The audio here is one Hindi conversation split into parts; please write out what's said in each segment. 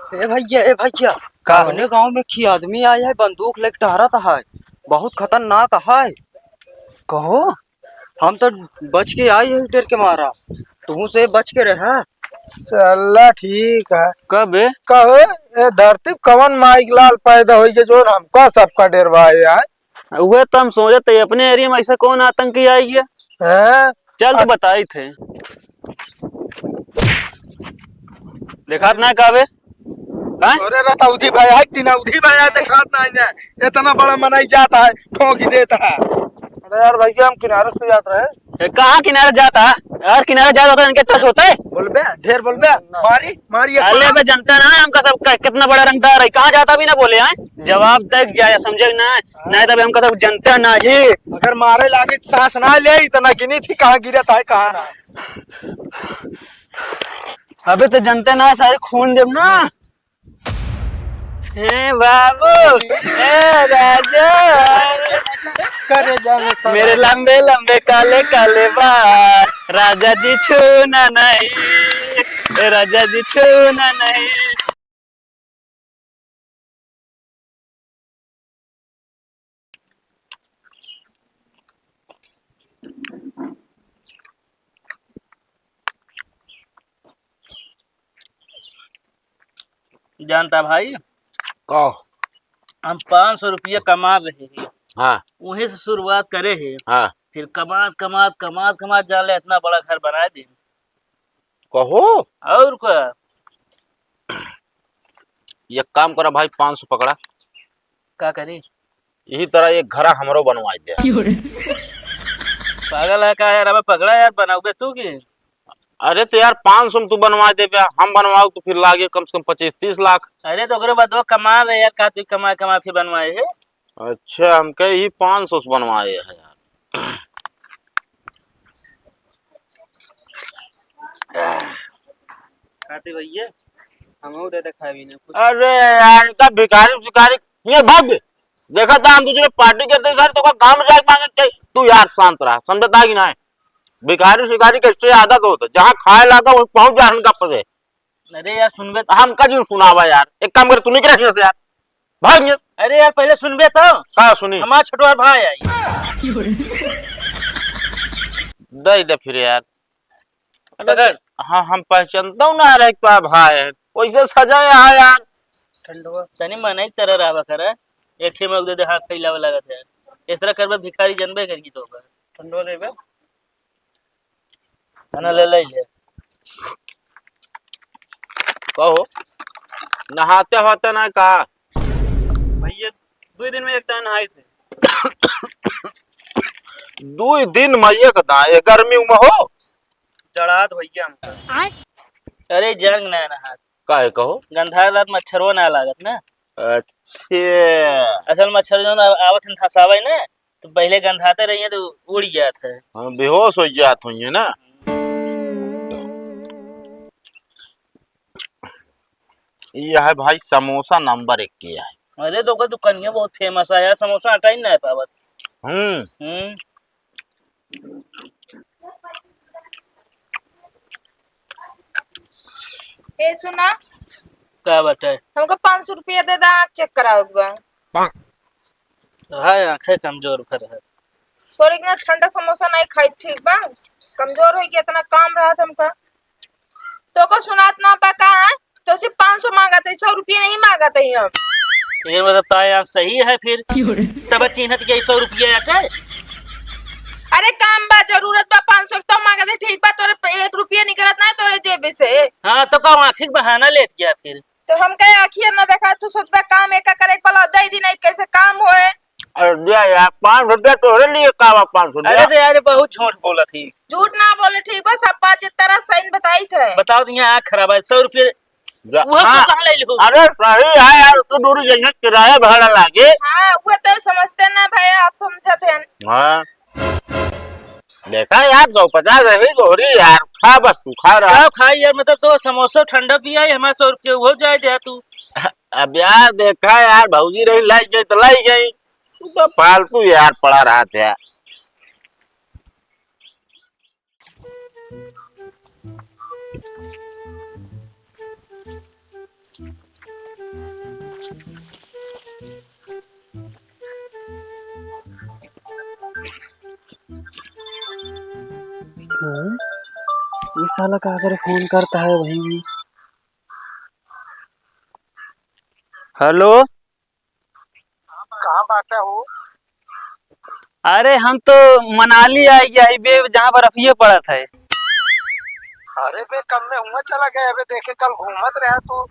ए भैया का अपने गांव में की आदमी आया है, बंदूक लेके टहरत है। बहुत खतरनाक है। कहो। हम तो बच के आई है डर के मारा। तू से बच के रहा। चला ठीक है। कब है? कहे ए धरती कवन माइक लाल पैदा हुई के जो हमका सबका डरवाए है। वह तो हम सोचते थे अपने एरिया में ऐसा कौन आतंकी आई है। हैं? चल तो बताई थे। देखा ना काबे। हाँ? अरे रतौधी भाई है कि नौधी भाई है दिखात नहीं है। इतना बड़ा मनाई जाता है ठोक ही देता है। अरे यार भैया हम किनारे से जात रहे। कहाँ किनारे जाता है यार? किनारे जाता तो इनके टच होता है। बोलबे ढेर बोलबे मारी मारी अल्ले पे जनता ना हमका सब कितना बड़ा रंगदार है। कहाँ जाता भी ना बोले हैं। जवाब तक जाए समझे ना। नहीं तभी हमका सब जनता ना ही। अगर मारे लागे सांस ना ले इतना गिनी थी कहाँ गिरता है कहाँ ना। अबे तो जनता ना सारे खून देव ना। हे बाबू हे राजा करे जाने मेरे लंबे लंबे काले काले बाल राजा जी छूना नहीं राजा जी छूना नहीं। जानता भाई कहो। हम 500 रुपया कमा रहे हैं। हाँ वहीं से शुरुआत करे हैं। हाँ फिर कमात कमात कमात कमात जाले इतना बड़ा घर बना दे। कहो। और क्या। एक काम करा भाई 500 पकड़ा। क्या करी। यही तरह एक घर हमरो बनवाई दे। पागल है क्या यार। अब पकड़ा यार बनाओगे तू की। अरे तो यार 500 में तू बनवा दे बे, हम बनवाओ तो फिर लागे कम से कम 25-30 लाख। अरे तो ओकरे बाद वो कमा रहे यार। का तू कमा कमा फिर बनवाए है। अच्छा हम कहे ही 500 से बनवाए है यार। खाते भैया हम दे खाए भी नहीं कुछ। अरे यार इनका भिखारी भिखारी ये भाग बे। देखा था हम दूसरे पार्टी करते सर तो काम जाए मांगे तू यार शांत रहा समझता कि ना। भिखारी शिकारी का इससे आदत होता जहाँ खाए लागा वहीं पहुंच जा का पदे। अरे यार सुनबे हम का जी सुनावा यार एक काम कर तू नहीं करे यार भाग ये। अरे यार पहले सुनबे तो का सुनी हमारा छोटवा भाई आई। दे दे फिर यार। अगर हाँ हम पहचानता हूँ ना रह पा भाई वैसे सजाया है यार। ठंडवा तनी मन एक तरह रहा करे। एक ही में दे हाथ फैला वाला लगता है। इस तरह करबे भिखारी जनबे करगी तो होगा। ठंडवा लेबे खाना ले ले ले। कहो नहाते होते ना कहा भैया 2 दिन में एक टाइम नहाए थे। 2 दिन में एक दाए गर्मी में हो जड़ात भैया हमका। अरे जंग ना नहा काहे कहो। गंधा रात मच्छरवा ना लागत ना। अच्छे असल मच्छर जो ना आवत फंसावे ना तो पहले गंधाते रहिए तो उड़ गया था। हाँ बेहोश हो जात हुई ना। ये है भाई समोसा नंबर 1 के है। अरे तो का दुकानिया बहुत फेमस है यार। समोसा हटा ही ना है पावत। हम्म ए सुना क्या बता है। हमको 500 रुपया दे दा आँख चेक कराओगे बा। हाय आंखें कमजोर भर है। तोरे इतना ठंडा समोसा नहीं खाई ठीक बा। कमजोर हो गया इतना काम रहा हमका। तो को सुनात ना पा का है तो सिर्फ 500 मांगा थे 100 रुपया नहीं मांगा थे हम। ये मतलब ताए आंख सही है फिर। तब चिन्हत के 100 रुपया आटे। अरे काम बा जरूरत बा 500 तो मांगा थे ठीक बा। तोरे 1 रुपया निकलत ना तोरे जेब से। हाँ तो का आंखिक बहाना लेत गया फिर। तो हम कहे आखिर ना देखा तू सोचबा काम एक करे वाला दे दी नहीं कैसे काम होए। अरे दिया यार 500 रुपया तोहरे लिए कावा 500 अरे तो यार बहुत झूठ बोला थी। झूठ ना बोले ठीक बा सब बात जिस तरह सही बताई थे। बताओ तो यहाँ आँख खराब है 100 रुपये वो हाँ, कहाँ ले लो। अरे सही है यार तू दूर जगह किराया भाड़ा लागे। हाँ वो तो समझते ना भाई आप समझते हैं। हाँ देखा यार 150 रही गोरी यार खा बस तू खा रहा। क्या खाई यार मतलब तो समोसा ठंडा पिया है हमारे 100 रुपये हो जाए दे तू। अब यार देखा यार भौजी रही लाई गई तो लाई गई तू तो फालतू यार पड़ा रहा था। ये साला का अगर फोन करता है वही भी। हेलो, कहाँ बाटा हो? अरे हम तो मनाली आई गया बे, जहाँ बर्फिए पड़ा था। अरे बे कम में हुआ चला गया बे, देखे कल घूमत रहा तू।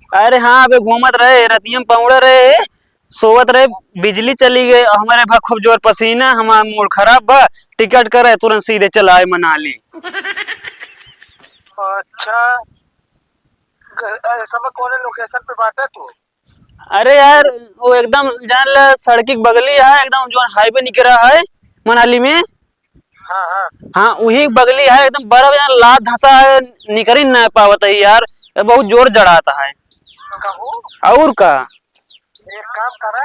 अरे हाँ बे, घूमत रहे, रतियम पौड़े रहे, सोवत रहे, बिजली चली गई और हमारे भा खूब जोर पसीना, हमारा मूड खराब बा, टिकट करे तुरंत सीधे चला आए मनाली। अच्छा, ऐसा में कौन लोकेशन पे बाटा तू? अरे यार वो एकदम जान ला सड़क की बगली है, एकदम जो हाईवे निकल रहा है मनाली में। हाँ हाँ। हाँ वही बगली है, एकदम बर्फ यार लात धसा है, निकल ही नहीं पावत है यार, बहुत जोर जड़ाता है। कहूँ और का एक काम करा,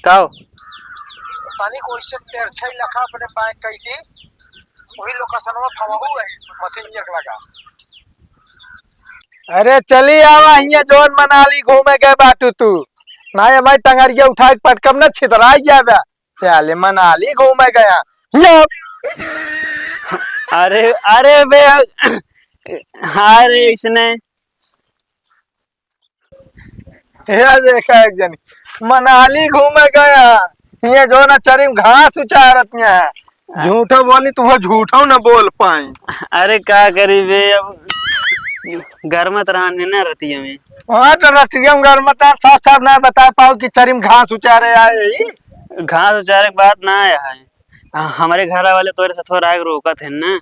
काओ पानी को इससे तेरछा ही लखा अपने बाइक कही थी, वही लोकेशन में फवाहू है, मशीन एक लगा। अरे चली आवा हिया जोन मनाली घूमे गए बाटू तू ना, हमारी टंगरिया उठा के पटकम ना छितराई जाबे चले मनाली घूमे गया। अरे अरे बे अरे इसने ये देखा एक जनी मनाली घूमे गया, ये जो ना चरिम घास उचारत है, झूठो बोली तू झूठो न बोल पाई। अरे क्या करी बे, अब घर में रहने ना रहती हमें। हाँ तो रटियम घर में साफ साफ ना बता पाओ कि चरिम घास उचारे आए ही। घास उचारे की बात ना आया है, हमारे घर वाले तोरे से थोड़ा आगे रोका थे ना,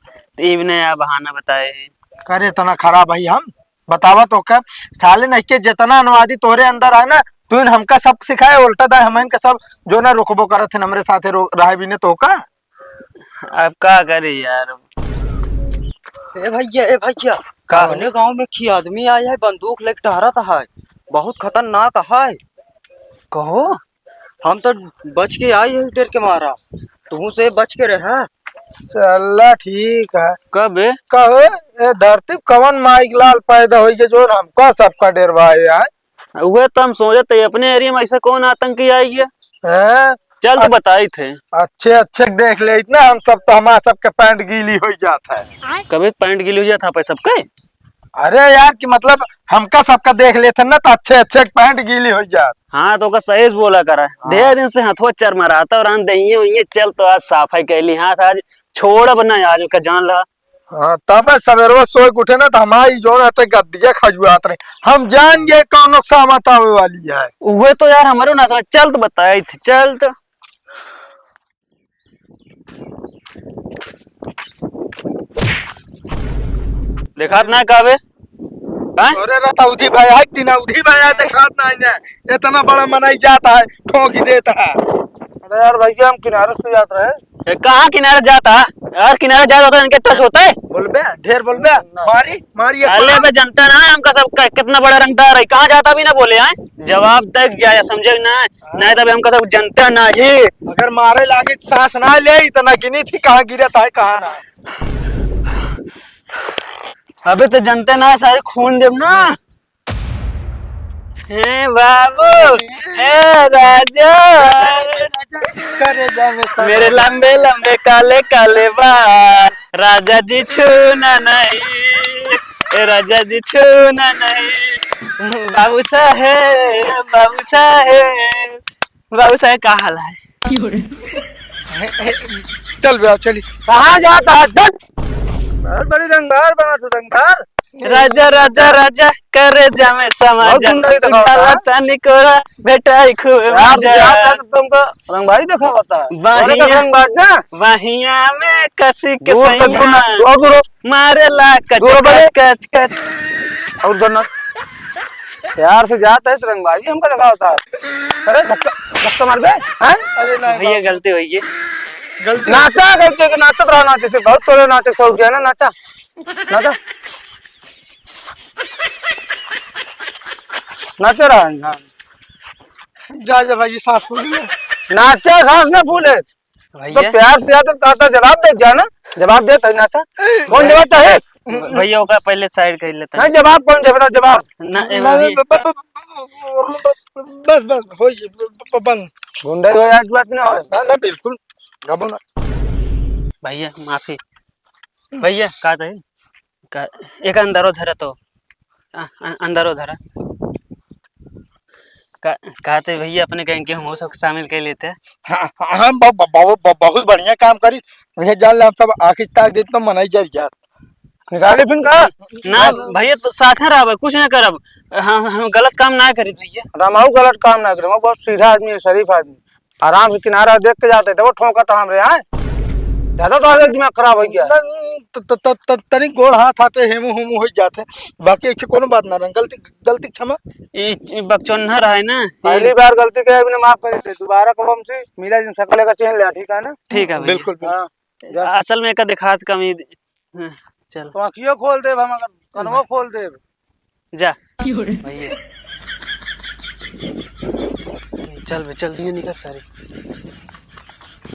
तो इब ने या बहाना बताए है। करे इतना खराब भाई हम बतावा तो कर साले नहीं के जितना अनुवादी तोरे अंदर है ना, तू हमका सब सिखाए उल्टा था, हम इनका सब जो ना रुकबो करत थे हमरे साथे रहे भी ने तो का। अब क्या करे यार। ए भैया अपने गांव में की आदमी आया है, बंदूक लेके टहरत है, बहुत खतरनाक है। कहो हम तो बच के आई है डर के मारा, तू से बच के रहा। चला ठीक है। कब कहो ए धरती कवन माइक लाल पैदा हो गए जो हमका सबका डरवा है। वह तो हम सोचे थे अपने एरिया में ऐसा कौन आतंकी आई है, हैं? चल तो बताई थे। अच्छे अच्छे देख ले इतना हम सब तो हमारा सबके पैंट गीली हो जाता है। कभी पैंट गिली हो जाता था सबके। अरे यार कि मतलब हमका सबका देख लेते ना तो अच्छे अच्छे पैंट गीली हो जात। हाँ तो का सही बोला करा, ढेर दिन से हाथों चर मराता और दही हुई, चल तो आज सफाई कैली हाथ आज छोड़ बना आज का जान ला। हाँ तब सवेरे सोए के उठे ना तो हमारी जो ना गद्दिया खजुआत रहे, हम जान गए कौन सामत आवे वाली है। वह तो यार हमारे ना समझ, चल तो बताई थी, चल तो देखा ना कावे। अरे रतौधी भाई है कि ना उधी भाई है खात ना है, इतना बड़ा मनाई जाता है ठोकी देता है। अरे यार भैया हम किनारे से जात रहे। कहाँ किनारे जाता यार, किनारे जाता होता इनके टच होता है। बोलबे ढेर बोलबे मारी मारी अरे बे जनता ना हमका सब कितना बड़ा रंगदार है, कहाँ जाता भी ना बोले हैं, जवाब तक जाए समझे ना, नहीं तब हमका सब जनता ना ही। अगर मारे लागे सांस ना ले इतना गिनी थी कहाँ गिरता है कहाँ ना। अबे तो जनता ना सारे खून देव ना। हे बाबू हे राजा, करे जा में मेरे लंबे लंबे काले काले बाल, राजा जी छूना नहीं, राजा जी छूना नहीं। बाबू साहेब बाबू साहेब बाबू साहेब का हाल है। चल बे चली। कहाँ जाता है बहुत बड़ी रंगदार बना तू रंगदार। राजा राजा राजा करे जामे समाज निकोरा बेटा खूब तुमको रंग भाई देखा होता है वहिया में कसी के दूर तक सैया दूर मारे ला कच कच कच। और दोनों प्यार से जाता है रंग भाई हमको देखा होता है। अरे धक्का मार बे हैं? अरे नहीं भैया गलती हुई है, गलती नाचा करके के नाचत रहा नाचे से बहुत तोरे नाचे शौक है ना, नाचा नाचा नाच रहा है ना। जा जा भाई सांस फूल नाचा सांस ना फूले तो भैया प्यार से आता कहता जवाब दे जाना, जवाब देता है नाचा कौन जवाब है भैया ओका पहले साइड कर लेता नहीं जवाब कौन दे, बताओ जवाब। ना ए नहीं, वही- बस बस हो बंद गुंडा हो आज बात ना हो ना बिल्कुल गबो ना। भैया माफी भैया का था का एक अंदरो धरा तो अंदरो धरा कहते भैया अपने कहें कि हम वो सब शामिल कर लेते हैं। हाँ हाँ बहुत बढ़िया काम करी। मुझे जान ला हम सब आखिर तक दिन तो मनाई जा यार निकाले फिर का ना भैया तो साथ रहा कुछ ना करब। हम गलत काम ना करी भैया। रामाऊ गलत काम ना करे, वो बहुत सीधा आदमी है, शरीफ आदमी, आराम से किनारा देख के जाते थे, वो ठोका था हमरे यहाँ ज्यादा तो आगे दिमाग खराब हो गया। तनी गोड़ हाथ आते हेमू हेमू हो जाते, बाकी एक कोनो बात ना रंग गलती गलती क्षमा। ये बकचोन्ना रहा है ना पहली बार गलती करे बिना माफ करे थे, दोबारा कब हमसे मिला जिन सकले का चेन लिया, ठीक है ना? ठीक है भैया। बिल्कुल असल में का दिखात कमी चल तो आँखियों खोल दे, हम अगर कनवो खोल दे जा भैया चल बे चल दिए निकल सारे।